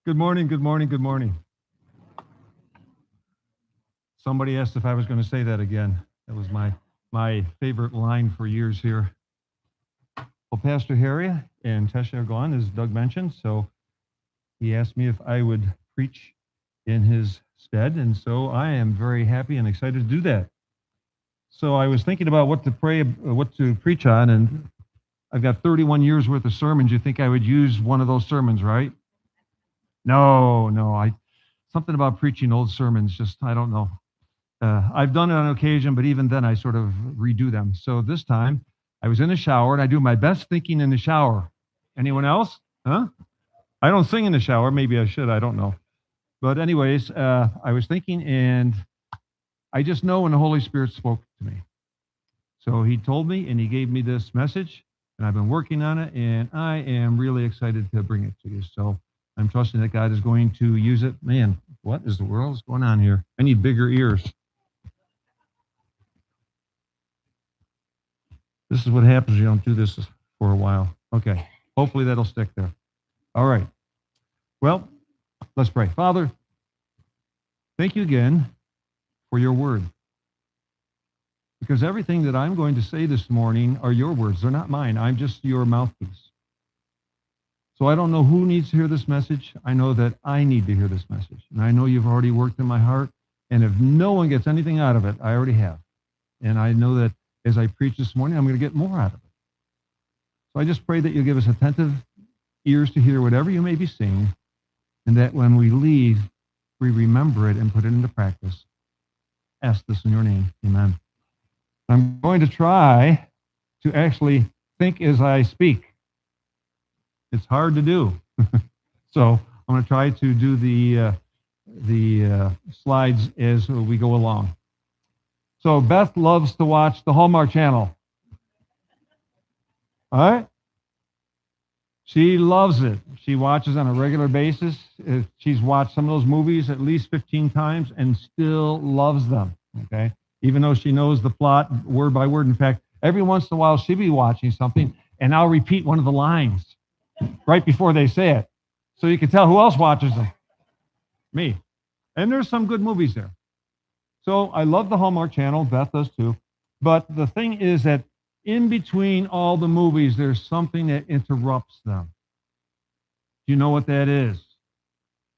Good morning, good morning, good morning. Somebody asked if I was going to say that again. That was my favorite line for years here. Well, Pastor Harry and Tesha are gone, as Doug mentioned, so he asked me if I would preach in his stead, and so I am very happy and excited to do that. So I was thinking about what to preach on, and I've got 31 years worth of sermons. You think I would use one of those sermons, right? No. Something about preaching old sermons, just I don't know. I've done it on occasion, but even then I sort of redo them. So this time I was in the shower, and I do my best thinking in the shower. Anyone else? Huh? I don't sing in the shower. Maybe I should. I don't know. But anyways, I was thinking, and I just know when the Holy Spirit spoke to me. So he told me, and he gave me this message, and I've been working on it, and I am really excited to bring it to you. So I'm trusting that God is going to use it. Man, what is the world is going on here? I need bigger ears. This is what happens if you don't do this for a while. Okay. Hopefully that'll stick there. All right. Well, let's pray. Father, thank you again for your word. Because everything that I'm going to say this morning are your words. They're not mine. I'm just your mouthpiece. So I don't know who needs to hear this message. I know that I need to hear this message. And I know you've already worked in my heart. And if no one gets anything out of it, I already have. And I know that as I preach this morning, I'm going to get more out of it. So I just pray that you'll give us attentive ears to hear whatever you may be saying, and that when we leave, we remember it and put it into practice. Ask this in your name. Amen. I'm going to try to actually think as I speak. It's hard to do. So I'm going to try to do the slides as we go along. So Beth loves to watch the Hallmark Channel. All right? She loves it. She watches on a regular basis. She's watched some of those movies at least 15 times and still loves them, okay? Even though she knows the plot word by word. In fact, every once in a while she'll be watching something, and I'll repeat one of the lines right before they say it. So you can tell who else watches them. Me. And there's some good movies there. So I love the Hallmark Channel. Beth does too. But the thing is that in between all the movies, there's something that interrupts them. Do you know what that is?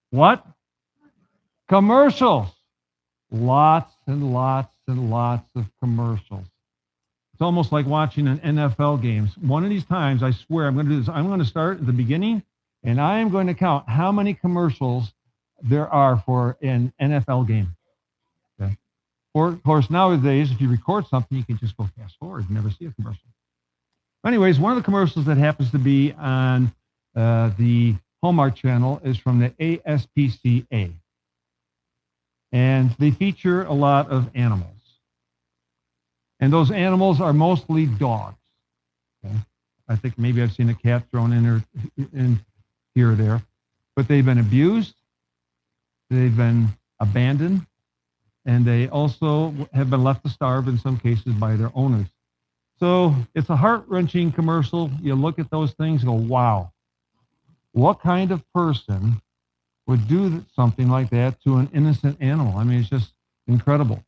What? Commercials. Lots and lots and lots of commercials. It's almost like watching an NFL game. One of these times, I swear, I'm going to do this. I'm going to start at the beginning, and I am going to count how many commercials there are for an NFL game. Okay. Of course, nowadays, if you record something, you can just go fast forward and never see a commercial. Anyways, one of the commercials that happens to be on the Hallmark Channel is from the ASPCA. And they feature a lot of animals. And those animals are mostly dogs. Okay? I think maybe I've seen a cat thrown in here or there. But they've been abused. They've been abandoned. And they also have been left to starve in some cases by their owners. So it's a heart-wrenching commercial. You look at those things and go, wow, what kind of person would do something like that to an innocent animal? I mean, it's just incredible.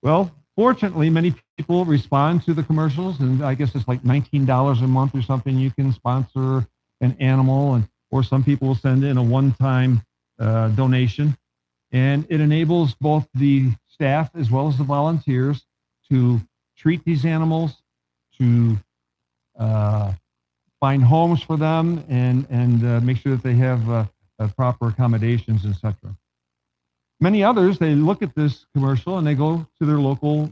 Well, fortunately, many people respond to the commercials, and I guess it's like $19 a month or something. You can sponsor an animal, or some people will send in a one-time donation. And it enables both the staff as well as the volunteers to treat these animals, to find homes for them, and make sure that they have proper accommodations, etc. Many others, they look at this commercial and they go to their local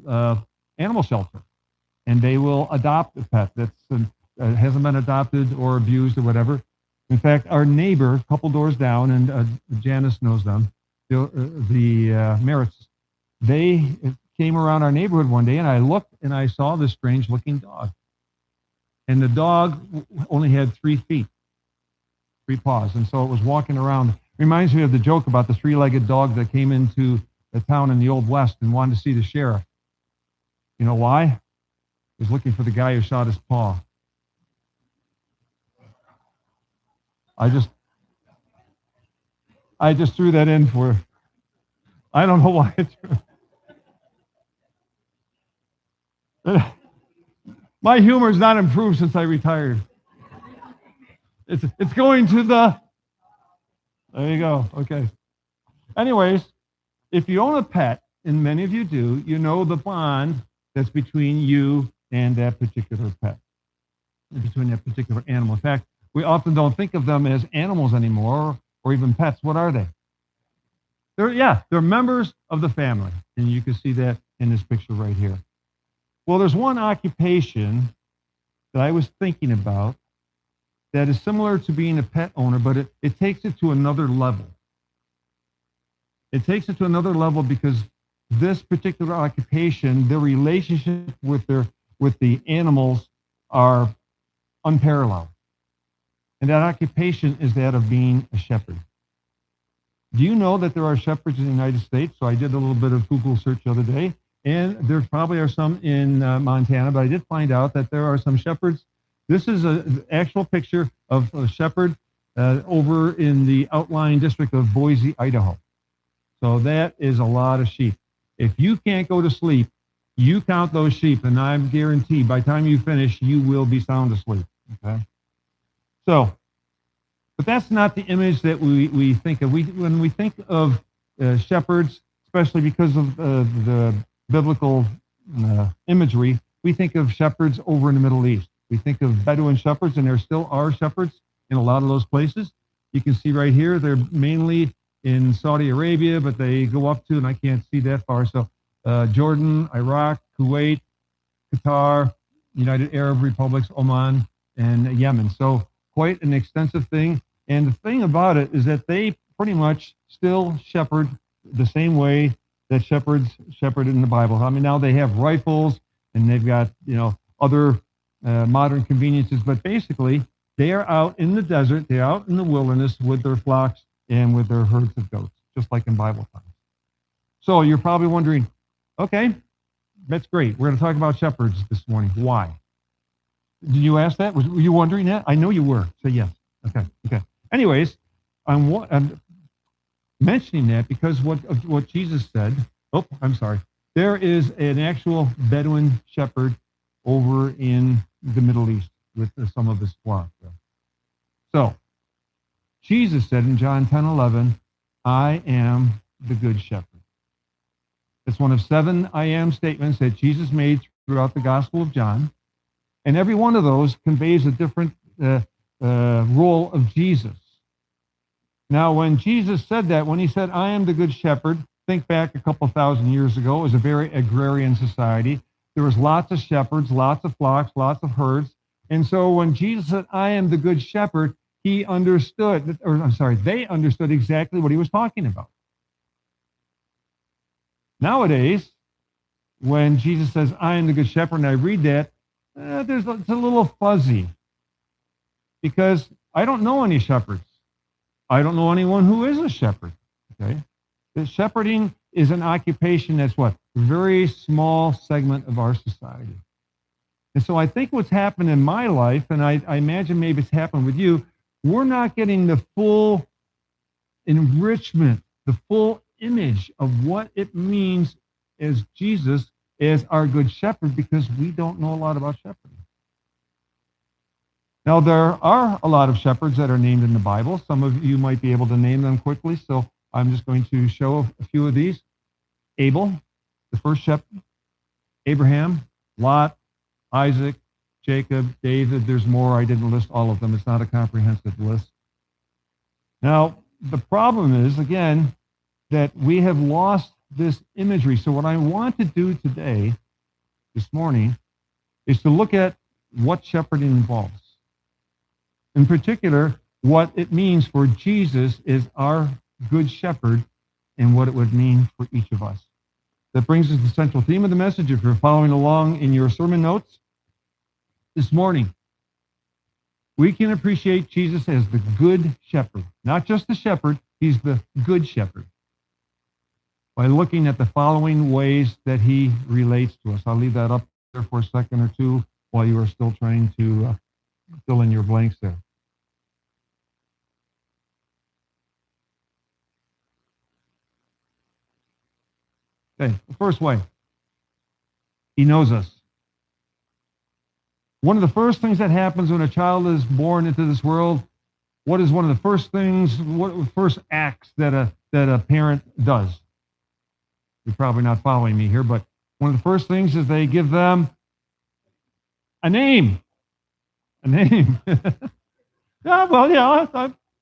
animal shelter, and they will adopt a pet that hasn't been adopted or abused or whatever. In fact, our neighbor, a couple doors down, and Janice knows them, the Merritts, they came around our neighborhood one day, and I looked and I saw this strange-looking dog. And the dog only had 3 feet, 3 paws, and so it was walking around. Reminds me of the joke about the 3-legged dog that came into the town in the Old West and wanted to see the sheriff. You know why? He was looking for the guy who shot his paw. I just threw that in for, I don't know why I threw. My humor's not improved since I retired. It's going to the, there you go, okay. Anyways, if you own a pet, and many of you do, you know the bond that's between you and that particular pet, between that particular animal. In fact, we often don't think of them as animals anymore, or even pets. What are they? They're members of the family, and you can see that in this picture right here. Well, there's one occupation that I was thinking about that is similar to being a pet owner, but it takes it to another level. It takes it to another level because this particular occupation, their relationship with the animals are unparalleled. And that occupation is that of being a shepherd. Do you know that there are shepherds in the United States? So I did a little bit of Google search the other day, and there probably are some in Montana, but I did find out that there are some shepherds. This is an actual picture of a shepherd over in the outlying district of Boise, Idaho. So that is a lot of sheep. If you can't go to sleep, you count those sheep, and I'm guaranteed by the time you finish, you will be sound asleep. Okay. So, but that's not the image that we think of. When we think of shepherds, especially because of the biblical imagery, we think of shepherds over in the Middle East. We think of Bedouin shepherds, and there still are shepherds in a lot of those places. You can see right here, they're mainly in Saudi Arabia, but they go up to, and I can't see that far, so Jordan, Iraq, Kuwait, Qatar, United Arab Republics, Oman, and Yemen. So quite an extensive thing. And the thing about it is that they pretty much still shepherd the same way that shepherds shepherded in the Bible. I mean, now they have rifles and they've got, other modern conveniences, but basically they are out in the desert, they're out in the wilderness with their flocks and with their herds of goats, just like in Bible times. So you're probably wondering, okay, that's great. We're going to talk about shepherds this morning. Why? Did you ask that? Were you wondering that? I know you were. So yes. Okay. Anyways, I'm mentioning that because what Jesus said. Oh, I'm sorry. There is an actual Bedouin shepherd over in the Middle East with some of his flock. So Jesus said in John 10:11, "I am the good shepherd." It's one of 7 I am statements that Jesus made throughout the Gospel of John. And every one of those conveys a different role of Jesus. Now, when Jesus said that, when he said, "I am the good shepherd," think back a couple thousand years ago, it was a very agrarian society. There was lots of shepherds, lots of flocks, lots of herds. And so when Jesus said, "I am the good shepherd," they understood exactly what he was talking about. Nowadays, when Jesus says, "I am the good shepherd," and I read that, it's a little fuzzy because I don't know any shepherds. I don't know anyone who is a shepherd. Okay, the shepherding is an occupation that's what? A very small segment of our society. And so I think what's happened in my life, and I imagine maybe it's happened with you, we're not getting the full enrichment, the full image of what it means as Jesus as our good shepherd because we don't know a lot about shepherding. Now, there are a lot of shepherds that are named in the Bible. Some of you might be able to name them quickly, so I'm just going to show a few of these. Abel, the first shepherd, Abraham, Lot, Isaac, Jacob, David. There's more. I didn't list all of them. It's not a comprehensive list. Now, the problem is, again, that we have lost this imagery. So what I want to do today, this morning, is to look at what shepherding involves. In particular, what it means for Jesus as our good shepherd and what it would mean for each of us. That brings us to the central theme of the message. If you're following along in your sermon notes this morning, we can appreciate Jesus as the good shepherd. Not just the shepherd, he's the good shepherd. By looking at the following ways that he relates to us. I'll leave that up there for a second or two while you are still trying to fill in your blanks there. Okay, the first way, he knows us. One of the first things that happens when a child is born into this world, what is one of the first things, what first acts that a parent does? You're probably not following me here, but one of the first things is they give them a name. A name. Yeah, well, yeah,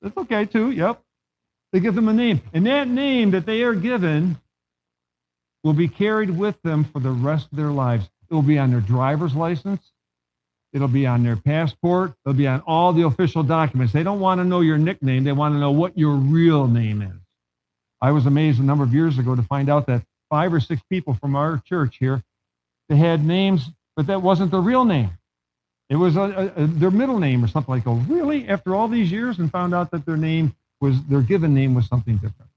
that's okay too. Yep. They give them a name. And that name that they are given will be carried with them for the rest of their lives. It will be on their driver's license. It'll be on their passport. It'll be on all the official documents. They don't want to know your nickname. They want to know what your real name is. I was amazed a number of years ago to find out that 5 or 6 people from our church here, they had names, but that wasn't their real name. It was their middle name or something like that. Really? After all these years, and found out that their given name was something different.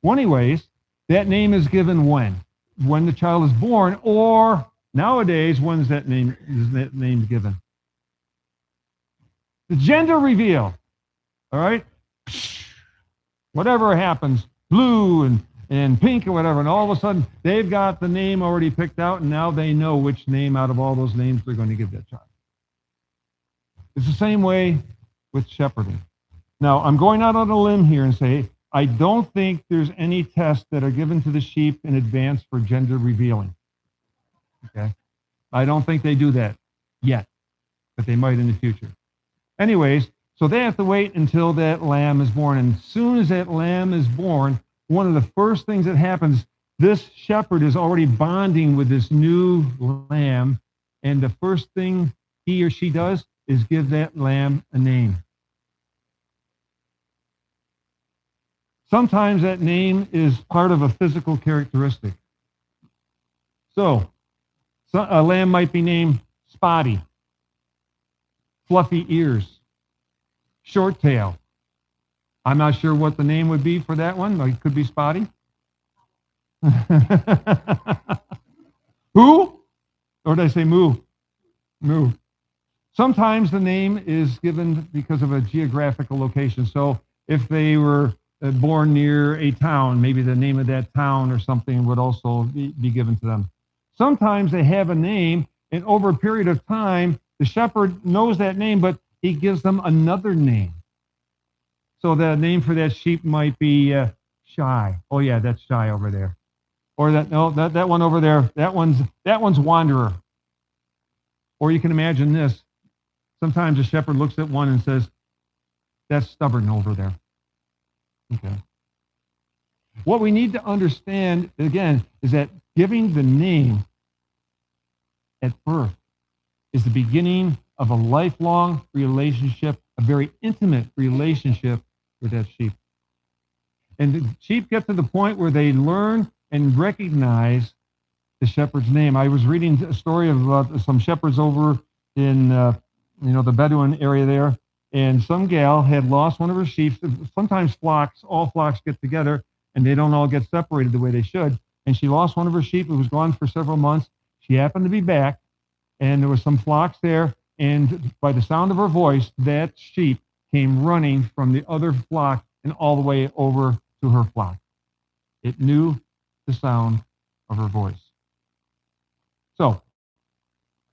Well, anyways, that name is given when? When the child is born, or nowadays, when is that name given? The gender reveal. All right? Whatever happens, blue and pink or whatever, and all of a sudden they've got the name already picked out, and now they know which name out of all those names they're going to give that child. It's the same way with shepherding. Now, I'm going out on a limb here and say, I don't think there's any tests that are given to the sheep in advance for gender revealing. Okay? I don't think they do that yet, but they might in the future. Anyways, so they have to wait until that lamb is born. And as soon as that lamb is born, one of the first things that happens, this shepherd is already bonding with this new lamb. And the first thing he or she does is give that lamb a name. Sometimes that name is part of a physical characteristic. So a lamb might be named Spotty, fluffy ears, short tail. I'm not sure what the name would be for that one. It could be Spotty. Who? Or did I say moo? Moo. Sometimes the name is given because of a geographical location. So if they were born near a town, maybe the name of that town or something would also be given to them. Sometimes they have a name, and over a period of time, the shepherd knows that name, but he gives them another name. So the name for that sheep might be Shy. Oh yeah, that's Shy over there. Or that one over there, that one's Wanderer. Or you can imagine this. Sometimes a shepherd looks at one and says, that's Stubborn over there. Okay. What we need to understand, again, is that giving the name at birth is the beginning of a lifelong relationship, a very intimate relationship with that sheep. And the sheep get to the point where they learn and recognize the shepherd's name. I was reading a story of some shepherds over in the Bedouin area there, and some gal had lost one of her sheep. Sometimes all flocks get together, and they don't all get separated the way they should. And she lost one of her sheep. It was gone for several months. She happened to be back, and there were some flocks there, and by the sound of her voice, that sheep came running from the other flock and all the way over to her flock. It knew the sound of her voice. So,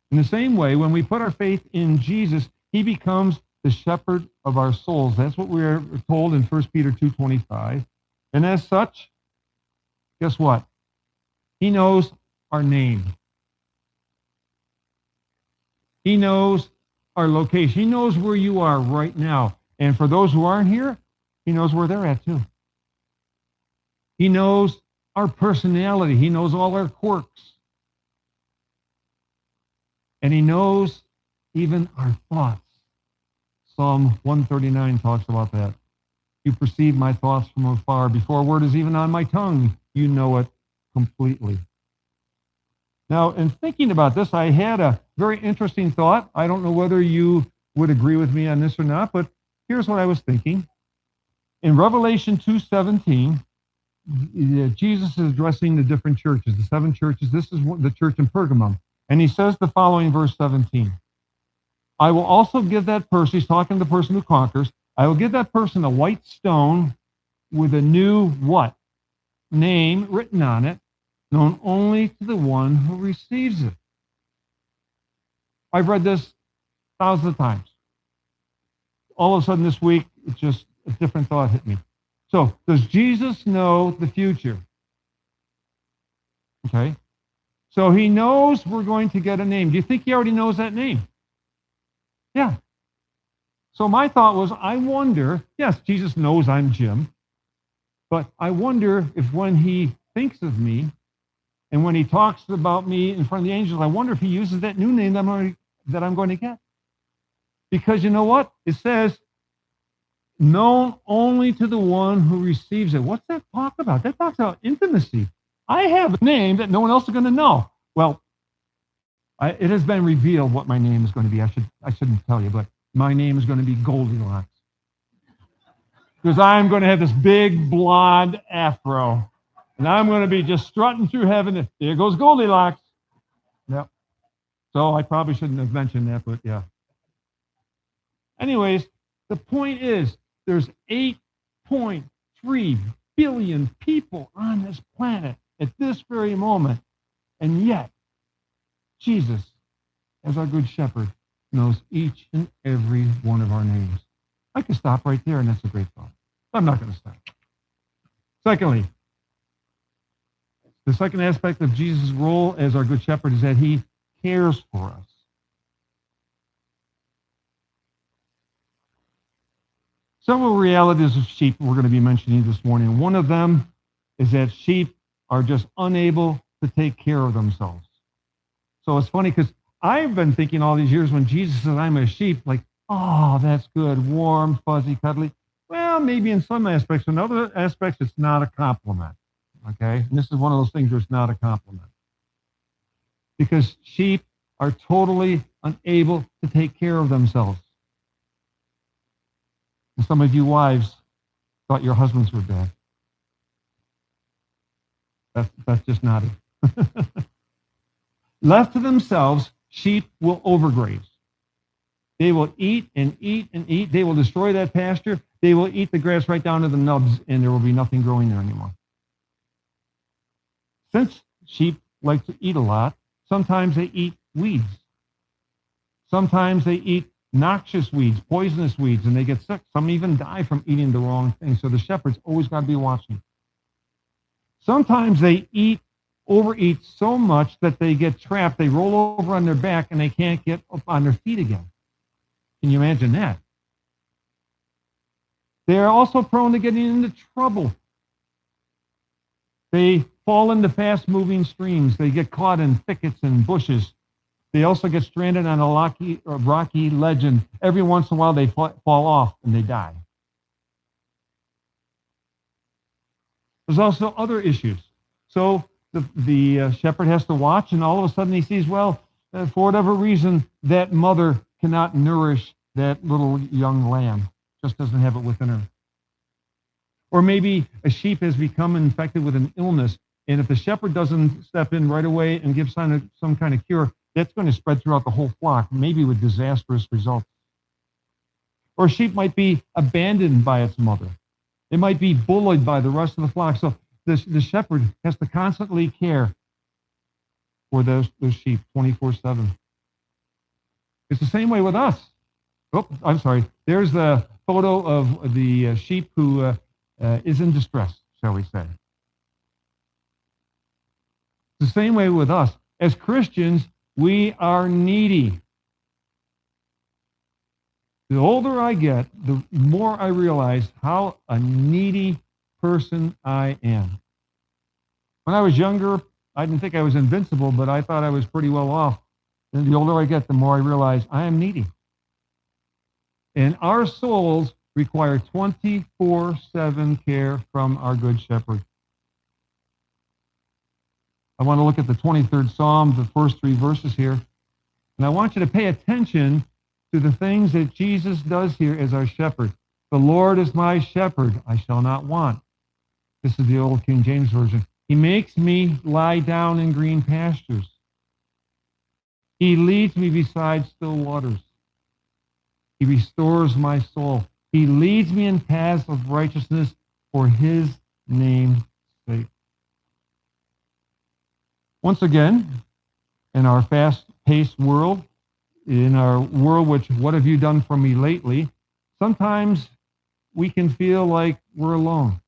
in the same way, when we put our faith in Jesus, he becomes the shepherd of our souls. That's what we're told in 1 Peter 2:25. And as such, guess what? He knows our name. He knows our location. He knows where you are right now. And for those who aren't here, he knows where they're at too. He knows our personality. He knows all our quirks. And he knows even our thoughts. Psalm 139 talks about that. You perceive my thoughts from afar. Before a word is even on my tongue, you know it completely. Now, in thinking about this, I had a very interesting thought. I don't know whether you would agree with me on this or not, but here's what I was thinking. In Revelation 2:17, Jesus is addressing the different churches, the 7 churches. This is the church in Pergamum. And he says the following, verse 17. I will also give that person, he's talking to the person who conquers, I will give that person a white stone with a new what? Name written on it, known only to the one who receives it. I've read this thousands of times. All of a sudden this week, it's just a different thought hit me. So, does Jesus know the future? Okay. So he knows we're going to get a name. Do you think he already knows that name? Yeah. So my thought was, I wonder, yes, Jesus knows I'm Jim, but I wonder if when he thinks of me and when he talks about me in front of the angels, I wonder if he uses that new name that I'm going to get. Because you know what? It says, known only to the one who receives it. What's that talk about? That talks about intimacy. I have a name that no one else is going to know. Well, it has been revealed what my name is going to be. I shouldn't tell you, but my name is going to be Goldilocks. Because I'm going to have this big blonde afro. And I'm going to be just strutting through heaven. There goes Goldilocks. Yep. So I probably shouldn't have mentioned that, but yeah. Anyways, the point is, there's 8.3 billion people on this planet at this very moment. And yet, Jesus, as our good shepherd, knows each and every one of our names. I could stop right there, and that's a great thought. I'm not going to stop. Secondly, the second aspect of Jesus' role as our good shepherd is that he cares for us. Several realities of sheep we're going to be mentioning this morning. One of them is that sheep are just unable to take care of themselves. So it's funny because I've been thinking all these years when Jesus says, I'm a sheep, like, oh, that's good, warm, fuzzy, cuddly. Well, maybe in some aspects. In other aspects, it's not a compliment, okay? And this is one of those things where it's not a compliment. Because sheep are totally unable to take care of themselves. And some of you wives thought your husbands were bad. That's just not it. Left to themselves, sheep will overgraze. They will eat and eat and eat. They will destroy that pasture. They will eat the grass right down to the nubs, and there will be nothing growing there anymore. Since sheep like to eat a lot, sometimes they eat weeds. Sometimes they eat noxious weeds, poisonous weeds, and they get sick. Some even die from eating the wrong thing. So the shepherd's always got to be watching. Sometimes they overeat so much that they get trapped. They roll over on their back and they can't get up on their feet again. Can you imagine that? They are also prone to getting into trouble. They fall into fast-moving streams. They get caught in thickets and bushes. They also get stranded on a rocky ledge, and every once in a while they fall off and they die. There's also other issues. So the shepherd has to watch, and all of a sudden he sees, well, for whatever reason, that mother cannot nourish that little young lamb. Just doesn't have it within her. Or maybe a sheep has become infected with an illness, and if the shepherd doesn't step in right away and give some kind of cure, that's going to spread throughout the whole flock, maybe with disastrous results. Or a sheep might be abandoned by its mother. It might be bullied by the rest of the flock. So the shepherd has to constantly care for those sheep 24/7. It's the same way with us. Oh, I'm sorry. There's the photo of the sheep who is in distress, shall we say. It's the same way with us. As Christians, we are needy. The older I get, the more I realize how a needy person I am. When I was younger, I didn't think I was invincible, but I thought I was pretty well off. And the older I get, the more I realize I am needy. And our souls require 24/7 care from our good shepherd. I want to look at the 23rd Psalm, the first 3 verses here. And I want you to pay attention to the things that Jesus does here as our shepherd. The Lord is my shepherd, I shall not want. This is the old King James Version. He makes me lie down in green pastures. He leads me beside still waters. He restores my soul. He leads me in paths of righteousness for his name's sake. Once again, in our fast-paced world, in our world which, what have you done for me lately, sometimes we can feel like we're alone.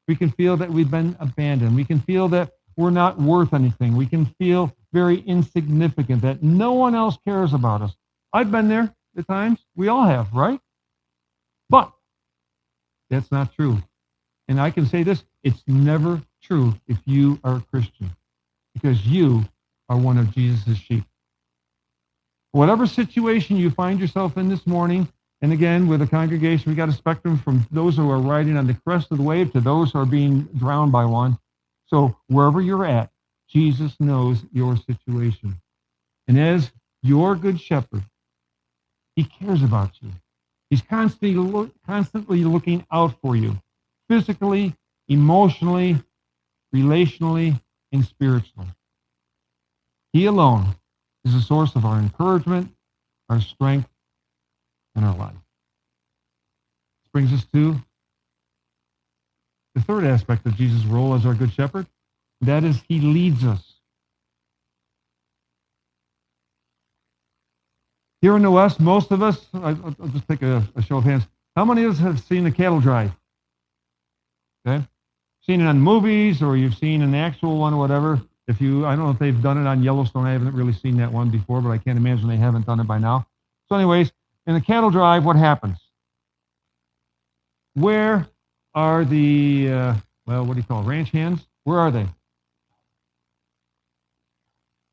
We can feel that we've been abandoned. We can feel that we're not worth anything. We can feel very insignificant, that no one else cares about us. I've been there at times. We all have, right? But that's not true. And I can say this, it's never true if you are a Christian, because you are one of Jesus' sheep. Whatever situation you find yourself in this morning, and again, with a congregation, we got a spectrum from those who are riding on the crest of the wave to those who are being drowned by one. So wherever you're at, Jesus knows your situation. And as your good shepherd, he cares about you. He's constantly looking out for you, physically, emotionally, relationally, and spiritually. He alone is the source of our encouragement, our strength, and our life. This brings us to the third aspect of Jesus' role as our good shepherd. That is, he leads us. Here in the West, most of us, I'll just take a show of hands. How many of us have seen the cattle drive? Okay? Seen it on movies, or you've seen an actual one or whatever. I don't know if they've done it on Yellowstone. I haven't really seen that one before, but I can't imagine they haven't done it by now. So anyways, in the cattle drive, what happens? Where are the, what do you call it, ranch hands? Where are they?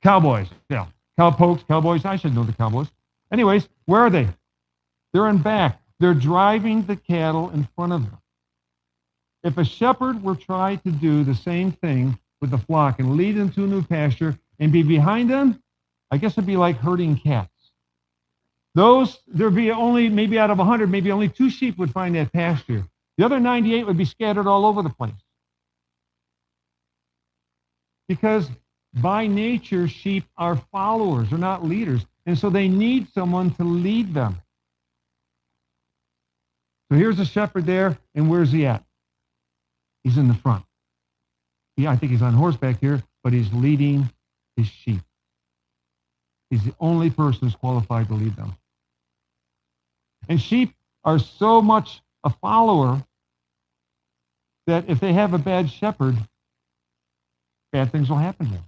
Cowboys. Yeah. Cowpokes, cowboys. I should know the cowboys. Anyways, where are they? They're in back. They're driving the cattle in front of them. If a shepherd were trying to do the same thing with the flock and lead them to a new pasture and be behind them, I guess it'd be like herding cats. There'd be only, maybe out of 100, maybe only 2 sheep would find that pasture. The other 98 would be scattered all over the place. Because by nature, sheep are followers, they're not leaders. And so they need someone to lead them. So here's a shepherd there, and where's he at? He's in the front. Yeah, I think he's on horseback here, but he's leading his sheep. He's the only person who's qualified to lead them. And sheep are so much a follower that if they have a bad shepherd, bad things will happen to them.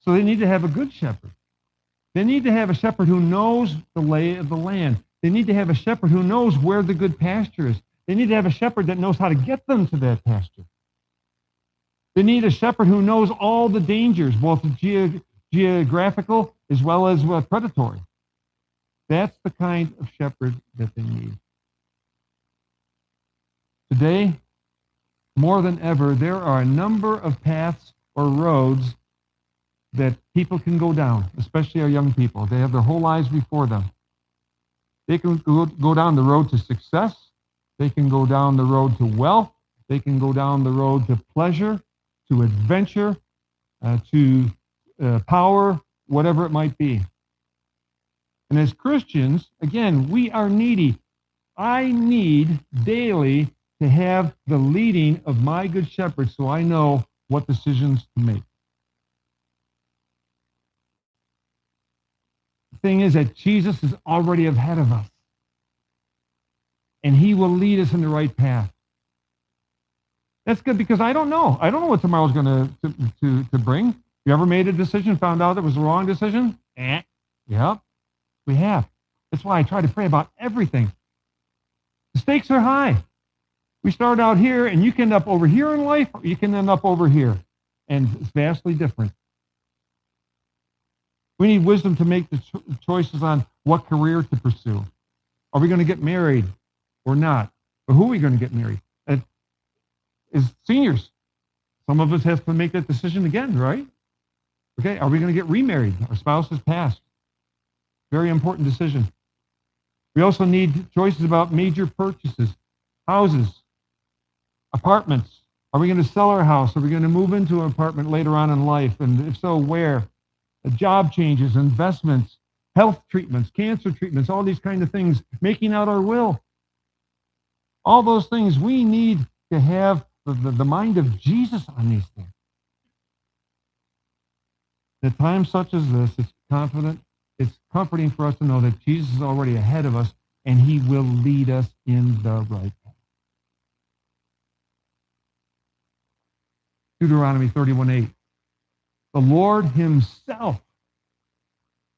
So they need to have a good shepherd. They need to have a shepherd who knows the lay of the land. They need to have a shepherd who knows where the good pasture is. They need to have a shepherd that knows how to get them to that pasture. They need a shepherd who knows all the dangers, both geographical as well as predatory. That's the kind of shepherd that they need. Today, more than ever, there are a number of paths or roads that people can go down, especially our young people. They have their whole lives before them. They can go down the road to success. They can go down the road to wealth. They can go down the road to pleasure, to adventure, to power, whatever it might be. And as Christians, again, we are needy. I need daily to have the leading of my good shepherd so I know what decisions to make. The thing is that Jesus is already ahead of us. And he will lead us in the right path. That's good because I don't know. I don't know what tomorrow's going to bring. You ever made a decision, found out it was the wrong decision? Yep, we have. That's why I try to pray about everything. The stakes are high. We start out here, and you can end up over here in life, or you can end up over here. And it's vastly different. We need wisdom to make the choices on what career to pursue. Are we going to get married or not? Or who are we going to get married? As seniors, some of us have to make that decision again, right? Okay, are we going to get remarried? Our spouse has passed. Very important decision. We also need choices about major purchases, houses, apartments. Are we going to sell our house? Are we going to move into an apartment later on in life? And if so, where? Job changes, investments, health treatments, cancer treatments, all these kind of things, making out our will. All those things, we need to have the mind of Jesus on these things. At times such as this, it's comforting for us to know that Jesus is already ahead of us and he will lead us in the right path. Deuteronomy 31:8. The Lord himself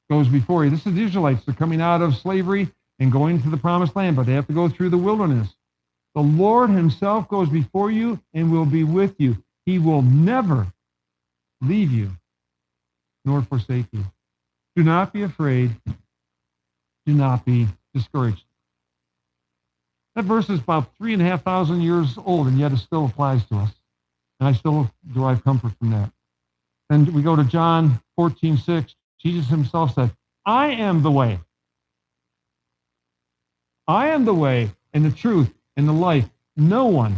goes before you. This is the Israelites. They're coming out of slavery and going to the promised land, but they have to go through the wilderness. The Lord himself goes before you and will be with you. He will never leave you nor forsake you. Do not be afraid. Do not be discouraged. That verse is about 3,500 years old, and yet it still applies to us. And I still derive comfort from that. Then we go to John 14:6. Jesus himself said, I am the way. I am the way and the truth and the life. No one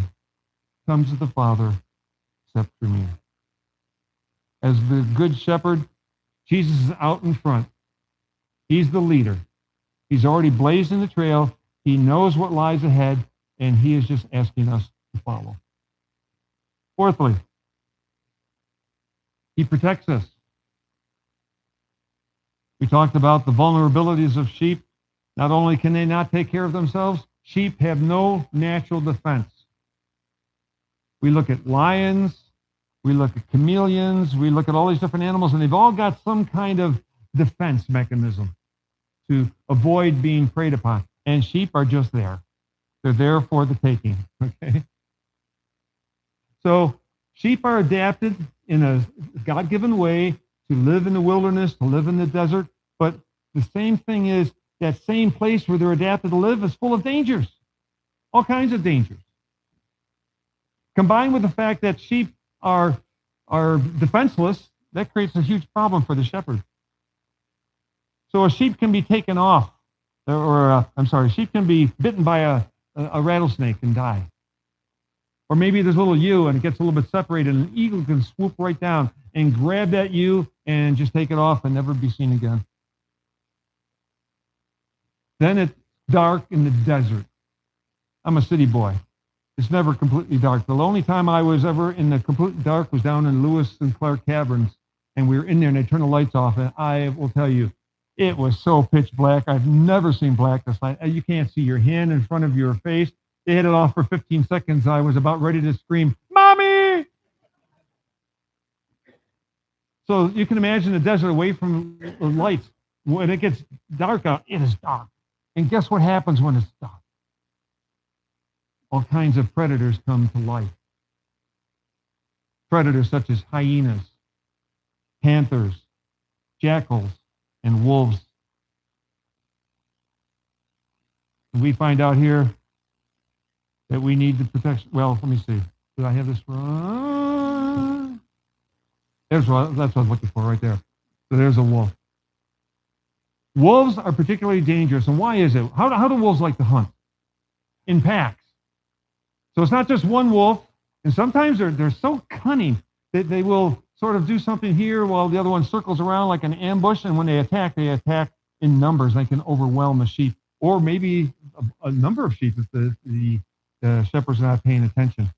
comes to the Father except through me. As the good shepherd, Jesus is out in front. He's the leader. He's already blazing the trail. He knows what lies ahead, and he is just asking us to follow. Fourthly, he protects us. We talked about the vulnerabilities of sheep. Not only can they not take care of themselves, sheep have no natural defense. We look at lions, we look at chameleons, we look at all these different animals, and they've all got some kind of defense mechanism to avoid being preyed upon. And sheep are just there. They're there for the taking, okay? So sheep are adapted in a God-given way to live in the wilderness, to live in the desert, but the same thing is that same place where they're adapted to live is full of dangers, all kinds of dangers. Combined with the fact that sheep are defenseless, that creates a huge problem for the shepherd. So a sheep can be taken off, sheep can be bitten by a rattlesnake and die. Or maybe there's a little ewe and it gets a little bit separated and an eagle can swoop right down and grab that ewe and just take it off and never be seen again. Then it's dark in the desert. I'm a city boy. It's never completely dark. The only time I was ever in the complete dark was down in Lewis and Clark Caverns, and we were in there and they turned the lights off, and I will tell you, it was so pitch black. I've never seen blackness like that. You can't see your hand in front of your face. They had it off for 15 seconds. I was about ready to scream, Mommy! So you can imagine the desert away from the lights. When it gets dark out, it is dark. And guess what happens when it's dark? All kinds of predators come to life. Predators such as hyenas, panthers, jackals, and wolves. And we find out here that we need the protection. Well, let me see. Did I have this wrong? That's what I was looking for right there. So there's a wolf. Wolves are particularly dangerous. And why is it? How do wolves like to hunt? In packs. So it's not just one wolf. And sometimes they're so cunning that they will sort of do something here while the other one circles around like an ambush. And when they attack in numbers. They can overwhelm the sheep. Or maybe a number of sheep if the shepherd's not paying attention.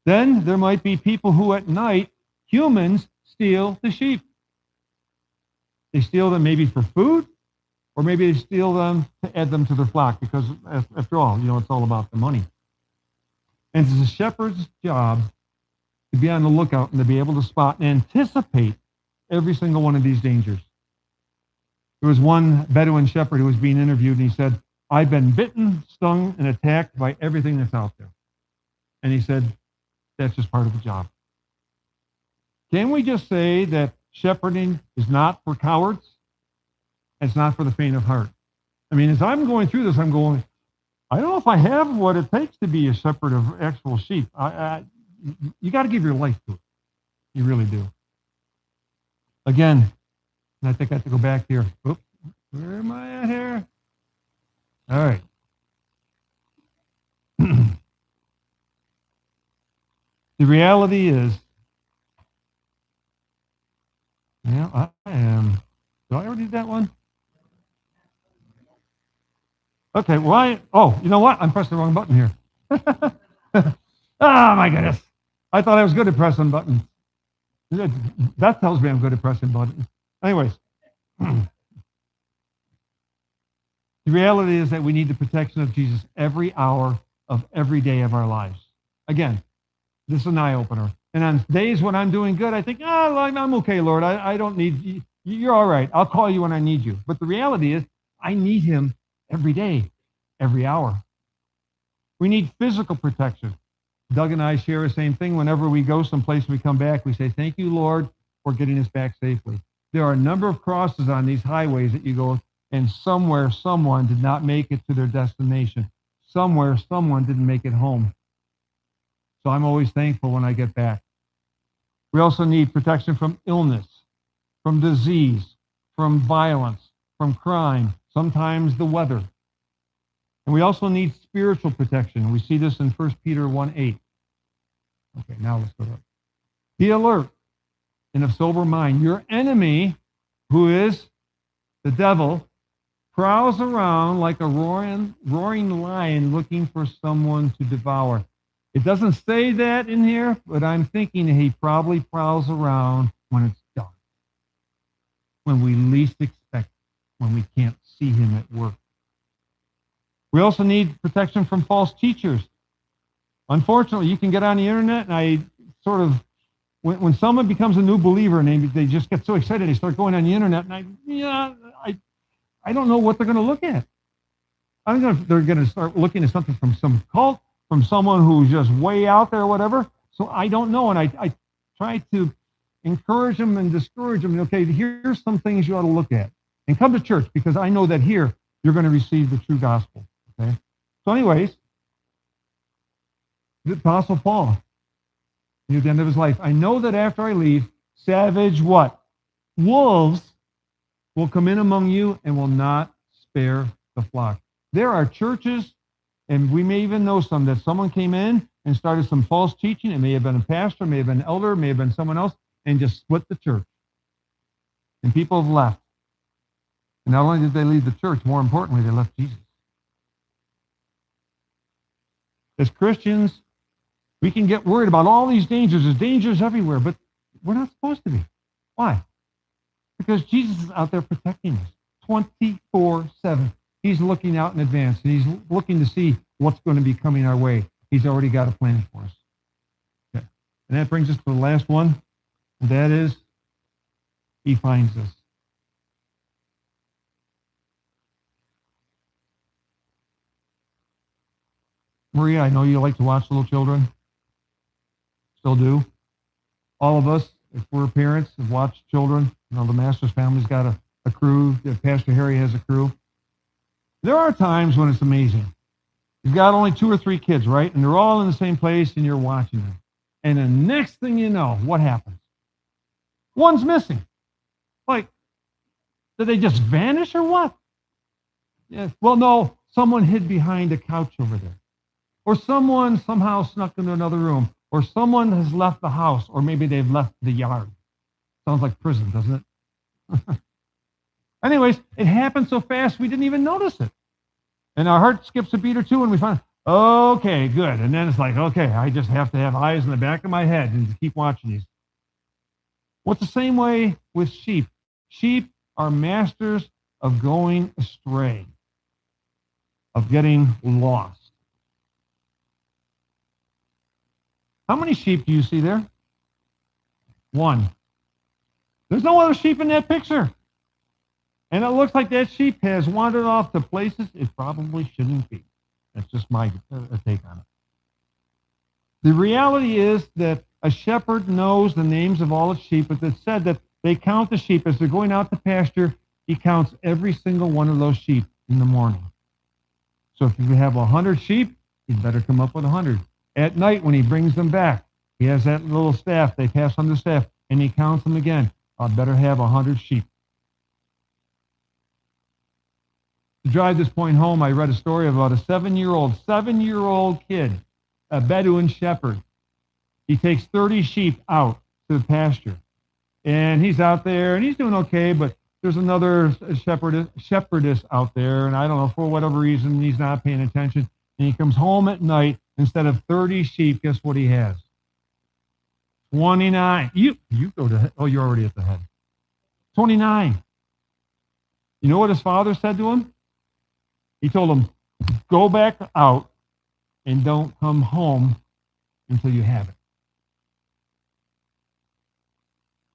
Then there might be people who at night, humans, steal the sheep. They steal them maybe for food, or maybe they steal them to add them to their flock, because after all, it's all about the money. And it's the shepherd's job to be on the lookout and to be able to spot and anticipate every single one of these dangers. There was one Bedouin shepherd who was being interviewed, and he said, I've been bitten, stung, and attacked by everything that's out there. And he said, that's just part of the job. Can we just say that shepherding is not for cowards? It's not for the faint of heart. I mean, as I'm going through this, I'm going, I don't know if I have what it takes to be a shepherd of actual sheep. You got to give your life to it. You really do. Again, and I think I have to go back here. Oops, where am I at here? All right. The reality is, I am. Did I already do that one? Okay, well, you know what? I'm pressing the wrong button here. Oh, my goodness. I thought I was good at pressing buttons. That tells me I'm good at pressing buttons. Anyways, the reality is that we need the protection of Jesus every hour of every day of our lives. Again, this is an eye-opener. And on days when I'm doing good, I think, I'm okay, Lord. I don't need you. You're all right. I'll call you when I need you. But the reality is, I need him every day, every hour. We need physical protection. Doug and I share the same thing. Whenever we go someplace and we come back, we say, thank you, Lord, for getting us back safely. There are a number of crosses on these highways that you go, and somewhere someone did not make it to their destination. Somewhere someone didn't make it home. So I'm always thankful when I get back. We also need protection from illness, from disease, from violence, from crime, sometimes the weather. And we also need spiritual protection. We see this in 1 Peter 1:8. Okay, now let's go to it. Be alert and of sober mind. Your enemy, who is the devil, prowls around like a roaring lion looking for someone to devour. It doesn't say that in here, but I'm thinking he probably prowls around when it's dark, when we least expect it, when we can't see him at work. We also need protection from false teachers. Unfortunately, you can get on the internet, and I sort of, when someone becomes a new believer and they just get so excited, they start going on the internet, and I don't know what they're going to look at. I don't know if they're going to start looking at something from some cult, from someone who's just way out there or whatever. So I don't know, and I try to encourage them and discourage them. Okay, here's some things you ought to look at. And come to church, because I know that here you're going to receive the true gospel. Okay? So anyways, the Apostle Paul, near the end of his life, I know that after I leave, savage what? Wolves will come in among you and will not spare the flock. There are churches, and we may even know some, that someone came in and started some false teaching. It may have been a pastor, may have been an elder, may have been someone else, and just split the church. And people have left. And not only did they leave the church, more importantly, they left Jesus. As Christians, we can get worried about all these dangers. There's dangers everywhere, but we're not supposed to be. Why? Because Jesus is out there protecting us 24/7. He's looking out in advance, and he's looking to see what's going to be coming our way. He's already got a plan for us. Okay. And that brings us to the last one, and that is, he finds us. Maria, I know you like to watch little children. Still do. All of us, if we're parents, have watched children. You know, the Masters family's got a crew. Pastor Harry has a crew. There are times when it's amazing. You've got only 2 or 3 kids, right? And they're all in the same place, and you're watching them. And the next thing you know, what happens? One's missing. Like, did they just vanish or what? Yeah. Well, no, someone hid behind a couch over there. Or someone somehow snuck into another room. Or someone has left the house, or maybe they've left the yard. Sounds like prison, doesn't it? Anyways, it happened so fast we didn't even notice it. And our heart skips a beat or two, and we find, okay, good. And then it's like, okay, I just have to have eyes in the back of my head and keep watching these. Well, it's the same way with sheep. Sheep are masters of going astray, of getting lost. How many sheep do you see there? 1. There's no other sheep in that picture. And it looks like that sheep has wandered off to places it probably shouldn't be. That's just my take on it. The reality is that a shepherd knows the names of all his sheep, but it's said that they count the sheep as they're going out to pasture. He counts every single one of those sheep in the morning. So if you have 100 sheep, you better come up with 100. At night, when he brings them back, he has that little staff. They pass on the staff, and he counts them again. I better have 100 sheep. To drive this point home, I read a story about a 7-year-old kid, a Bedouin shepherd. He takes 30 sheep out to the pasture. And he's out there, and he's doing okay, but there's another shepherdess out there, and I don't know, for whatever reason, he's not paying attention. And he comes home at night, instead of 30 sheep, guess what he has? 29. You go to, oh, you're already at the head. 29. You know what his father said to him? He told him, go back out and don't come home until you have it.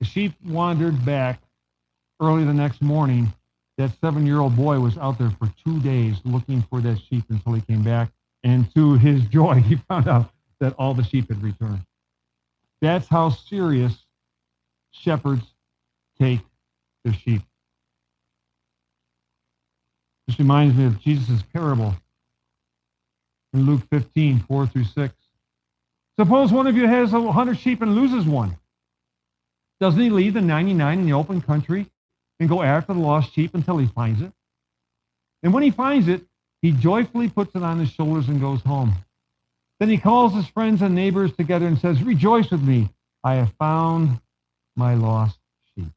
The sheep wandered back early the next morning. That 7-year-old boy was out there for 2 days looking for that sheep until he came back. And to his joy, he found out that all the sheep had returned. That's how serious shepherds take their sheep. This reminds me of Jesus' parable in Luke 15, 4 through 6. Suppose one of you has 100 sheep and loses one. Doesn't he leave the 99 in the open country and go after the lost sheep until he finds it? And when he finds it, he joyfully puts it on his shoulders and goes home. Then he calls his friends and neighbors together and says, rejoice with me, I have found my lost sheep.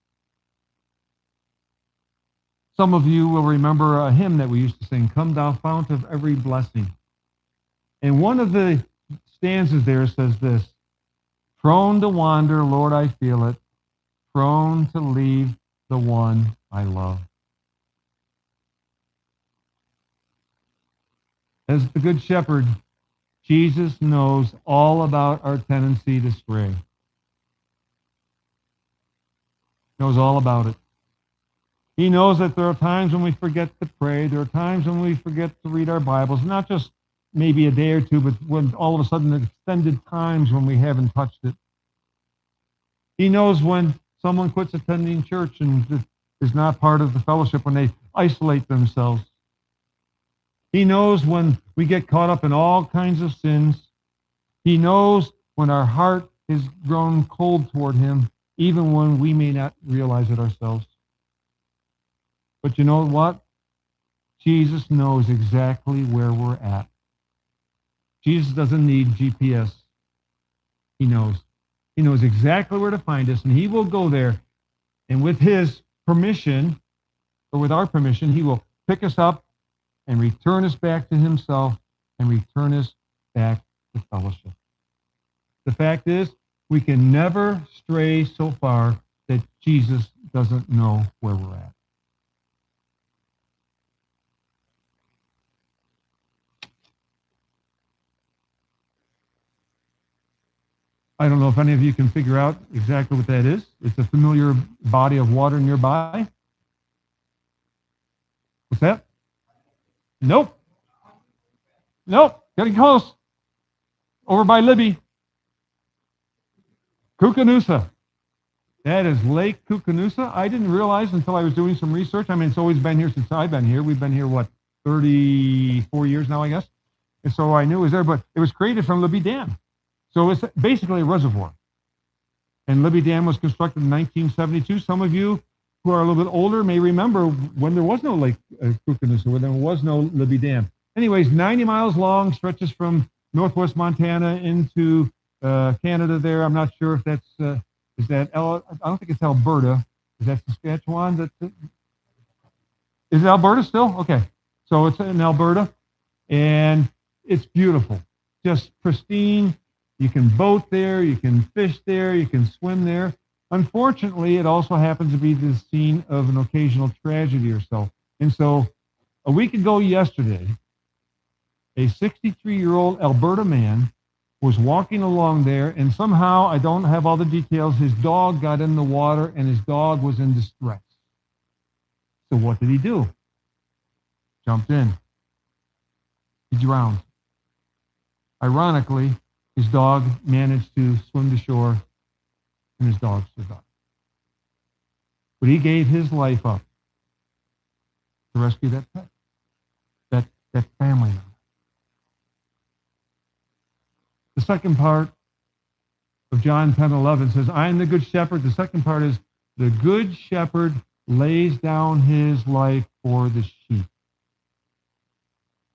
Some of you will remember a hymn that we used to sing, Come Thou Fount of Every Blessing. And one of the stanzas there says this, prone to wander, Lord, I feel it, prone to leave the one I love. As the Good Shepherd, Jesus knows all about our tendency to stray. Knows all about it. He knows that there are times when we forget to pray. There are times when we forget to read our Bibles, not just maybe a day or two, but when all of a sudden extended times when we haven't touched it. He knows when someone quits attending church and is not part of the fellowship, when they isolate themselves. He knows when we get caught up in all kinds of sins. He knows when our heart has grown cold toward him, even when we may not realize it ourselves. But you know what? Jesus knows exactly where we're at. Jesus doesn't need GPS. He knows. He knows exactly where to find us, and he will go there. And with his permission, or with our permission, he will pick us up and return us back to himself and return us back to fellowship. The fact is, we can never stray so far that Jesus doesn't know where we're at. I don't know if any of you can figure out exactly what that is. It's a familiar body of water nearby. What's that? Nope. Nope. Getting close. Over by Libby. Cucanusa. That is Lake Cucanusa. I didn't realize until I was doing some research. I mean, it's always been here since I've been here. We've been here, 34 years now, I guess. And so I knew it was there, but it was created from Libby Dam. So it's basically a reservoir. And Libby Dam was constructed in 1972. Some of you who are a little bit older may remember when there was no Lake Cucanusa, when there was no Libby Dam. Anyways, 90 miles long, stretches from northwest Montana into Canada there. I'm not sure if that's, I don't think it's Alberta. Is that Saskatchewan? Is it Alberta still? Okay. So it's in Alberta, and it's beautiful. Just pristine. You can boat there, you can fish there, you can swim there. Unfortunately, it also happens to be the scene of an occasional tragedy or so. And so a week ago yesterday, a 63-year-old Alberta man was walking along there, and somehow, I don't have all the details, his dog got in the water, and his dog was in distress. So what did he do? Jumped in. He drowned. Ironically, his dog managed to swim to shore, and his dog survived. But he gave his life up to rescue that pet, that family member. The second part of John 10:11 says, I am the good shepherd. The second part is, the good shepherd lays down his life for the sheep.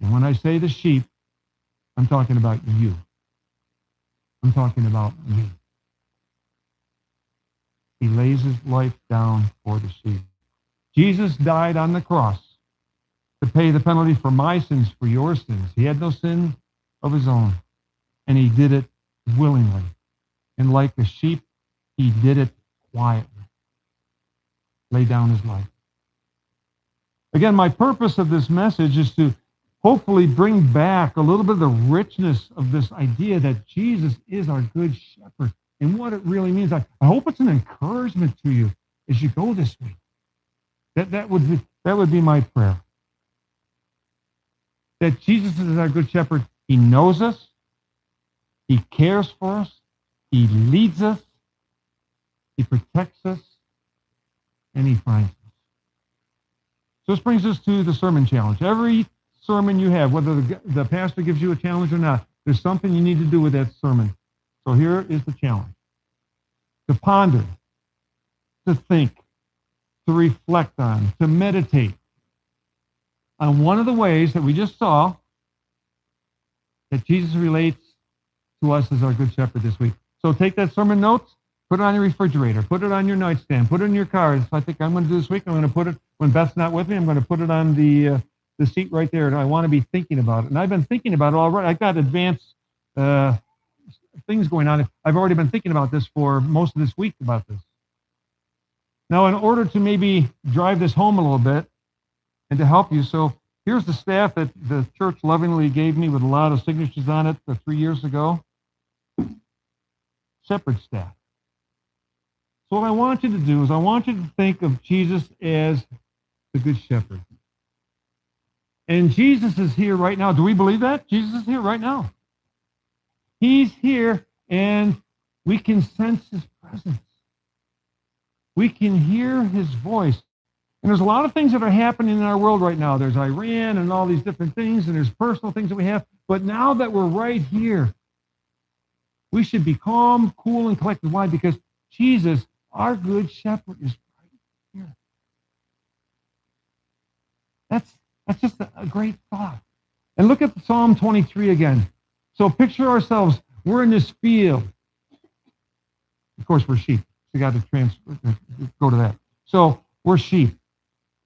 And when I say the sheep, I'm talking about you. I'm talking about me. He lays his life down for the sheep. Jesus died on the cross to pay the penalty for my sins, for your sins. He had no sin of his own, and he did it willingly. And like a sheep, he did it quietly. Lay down his life. Again, my purpose of this message is to hopefully bring back a little bit of the richness of this idea that Jesus is our good shepherd and what it really means. I hope it's an encouragement to you as you go this week. That would be my prayer. That Jesus is our good shepherd. He knows us. He cares for us. He leads us. He protects us. And he finds us. So this brings us to the sermon challenge. Every sermon you have, whether the pastor gives you a challenge or not, there's something you need to do with that sermon. So here is the challenge. To ponder, to think, to reflect on, to meditate on one of the ways that we just saw that Jesus relates to us as our good shepherd this week. So take that sermon notes, put it on your refrigerator, put it on your nightstand, put it in your car. So I think I'm going to do this week. I'm going to put it, when Beth's not with me, I'm going to put it on the seat right there, and I want to be thinking about it. And I've been thinking about it already. I've got advanced things going on. I've already been thinking about this for most of this week about this. Now, in order to maybe drive this home a little bit and to help you, so here's the staff that the church lovingly gave me with a lot of signatures on it 3 years ago. Shepherd staff. So what I want you to do is I want you to think of Jesus as the good shepherd. And Jesus is here right now. Do we believe that? Jesus is here right now. He's here, and we can sense his presence. We can hear his voice. And there's a lot of things that are happening in our world right now. There's Iran and all these different things, and there's personal things that we have. But now that we're right here, we should be calm, cool, and collected. Why? Because Jesus, our good shepherd, is right here. That's just a great thought. And look at Psalm 23 again. So picture ourselves, we're in this field. Of course, we're sheep. We got to go to that. So we're sheep.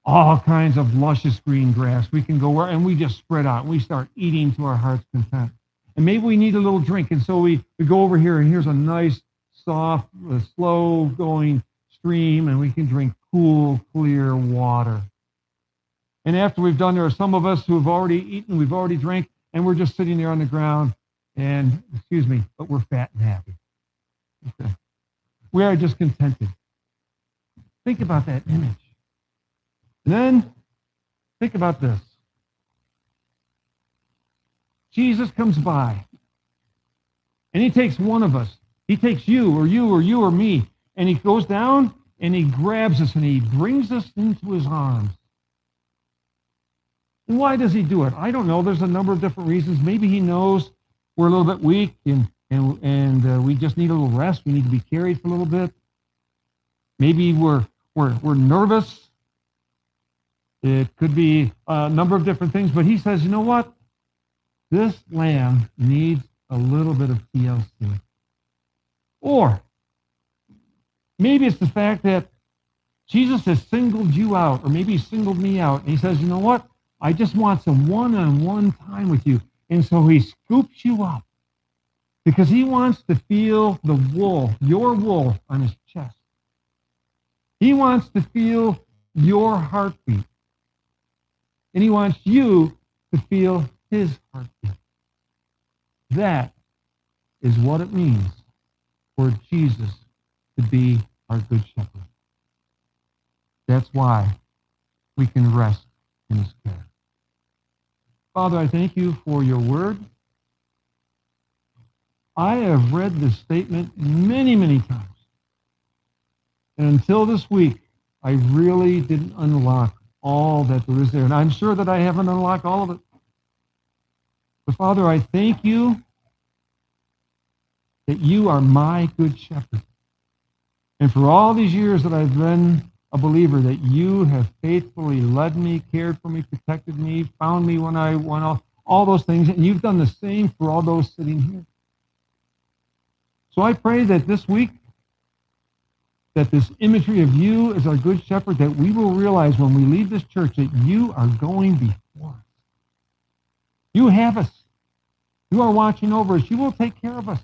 All kinds of luscious green grass. We can go where, and we just spread out. We start eating to our heart's content. And maybe we need a little drink, and so we go over here, and here's a nice, soft, slow-going stream, and we can drink cool, clear water. And after we've done, there are some of us who have already eaten, we've already drank, and we're just sitting there on the ground, and, but we're fat and happy. Okay. We are just contented. Think about that image. And then, think about this. Jesus comes by, and he takes one of us. He takes you or me, and he goes down, and he grabs us, and he brings us into his arms. And why does he do it? I don't know. There's a number of different reasons. Maybe he knows we're a little bit weak, and we just need a little rest. We need to be carried for a little bit. Maybe we're nervous. It could be a number of different things, but he says, you know what? This lamb needs a little bit of TLC. Or maybe it's the fact that Jesus has singled you out, or maybe he singled me out, and he says, you know what? I just want some one-on-one time with you. And so he scoops you up because he wants to feel the wool, your wool, on his chest. He wants to feel your heartbeat. And he wants you to feel his heartbeat. That is what it means for Jesus to be our good shepherd. That's why we can rest in his care. Father, I thank you for your word. I have read this statement many, many times. And until this week, I really didn't unlock all that there is there. And I'm sure that I haven't unlocked all of it. But Father, I thank you that you are my good shepherd. And for all these years that I've been a believer, that you have faithfully led me, cared for me, protected me, found me when I went off, all those things. And you've done the same for all those sitting here. So I pray that this week, that this imagery of you as our good shepherd, that we will realize when we leave this church that you are going before us. You have us. You are watching over us. You will take care of us.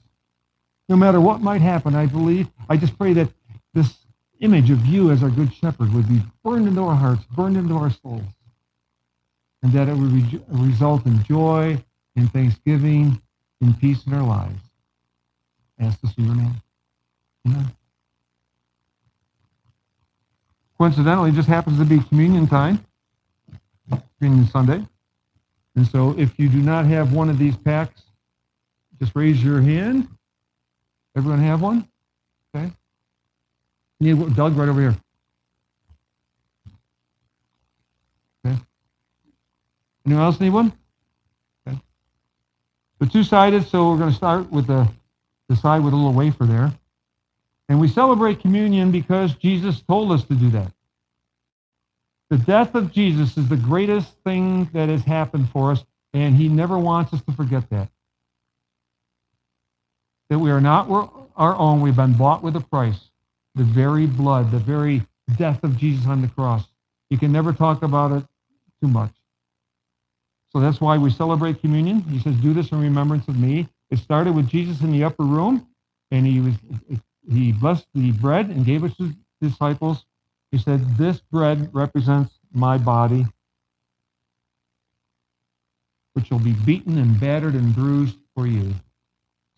No matter what might happen, I just pray that this image of you as our good shepherd would be burned into our hearts, burned into our souls, and that it would result in joy, in thanksgiving, in peace in our lives. I ask this in your name. Amen. Coincidentally, it just happens to be communion time, Communion Sunday. And so if you do not have one of these packs, just raise your hand. Everyone have one? Okay. Doug, right over here. Okay. Anyone else need one? Okay. The two-sided, so we're going to start with the side with a little wafer there. And we celebrate communion because Jesus told us to do that. The death of Jesus is the greatest thing that has happened for us, and he never wants us to forget that. That we are not our own. We've been bought with a price. The very blood, the very death of Jesus on the cross. You can never talk about it too much. So that's why we celebrate communion. He says, do this in remembrance of me. It started with Jesus in the upper room, and he blessed the bread and gave it to his disciples. He said, this bread represents my body, which will be beaten and battered and bruised for you.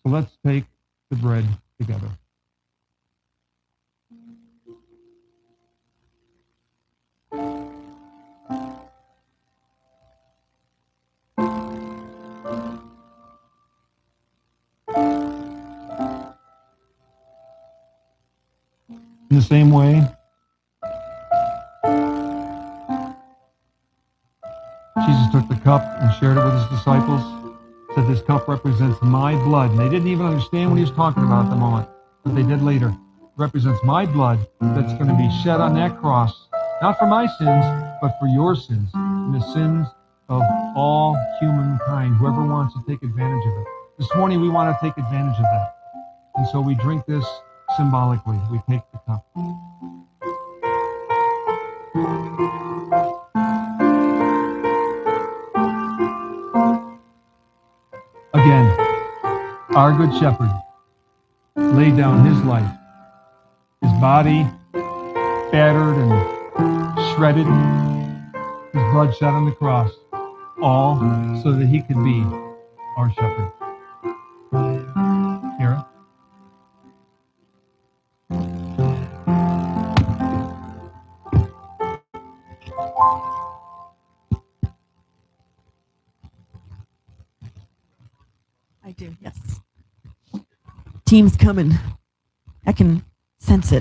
So let's take the bread together. In the same way, Jesus took the cup and shared it with his disciples. Said, this cup represents my blood. And they didn't even understand what he was talking about at the moment, but they did later. It represents my blood that's going to be shed on that cross, not for my sins, but for your sins, and the sins of all humankind, whoever wants to take advantage of it. This morning, we want to take advantage of that. And so we drink this symbolically. We take the cup. Again, our good shepherd laid down his life, his body battered and shredded, his blood shed on the cross, all so that he could be our shepherd. Kara? I do, yes. Team's coming. I can sense it.